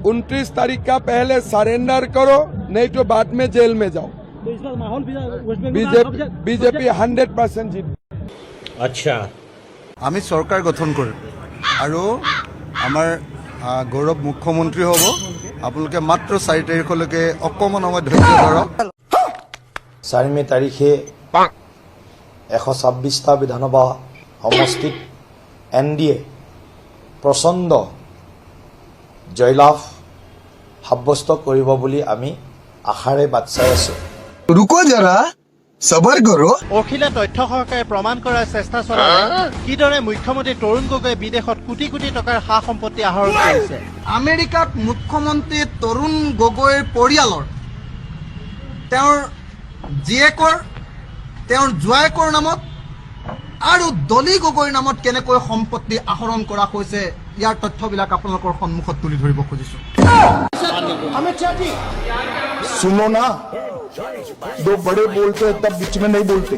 29 तारीख का पहले सरेंडर करो, नहीं तो बाद में जेल में जाओ। तो इस बार माहौल बीजेपी 100% जीत। আচ্ছা আমি চৰকাৰ গঠন কৰিম আৰু আমাৰ গৌৰৱ মুখ্যমন্ত্ৰী হ'ব। আপোনালোকে মাত্ৰ 4 তাৰিখলৈকে অকণমান সময় ধৈৰ্য ধৰক। 4 মে তাৰিখে 126টা বিধানসভা সমষ্টিত NDA প্ৰচণ্ড জয়লাভ সাব্যস্ত কৰিব বুলি আমি আশাৰে বাট চাই আছো। रुको जरा सबर करो। অখিলে তথ্য সহকাৰে প্ৰমাণ কৰাৰ চেষ্টা চলালে কিদৰে মুখ্যমন্ত্ৰী তৰুণ গগৈ বিদেশত কোটি কোটি টকাৰ সা সম্পত্তি আহৰণ কৰিছে। আমেৰিকাত মুখ্যমন্ত্ৰী তৰুণ গগৈৰ পৰিয়ালৰ তেওঁৰ জীয়েকৰ তেওঁৰ জোৱায়েকৰ নামত আৰু দলি গগৈৰ নামত কেনেকৈ সম্পত্তি আহৰণ কৰা হৈছে ইয়াৰ তথ্যবিলাক আপোনালোকৰ সন্মুখত তুলি ধৰিব খুজিছো। सुनो ना, दो बड़े बोलते हैं तब बीच में नहीं बोलते।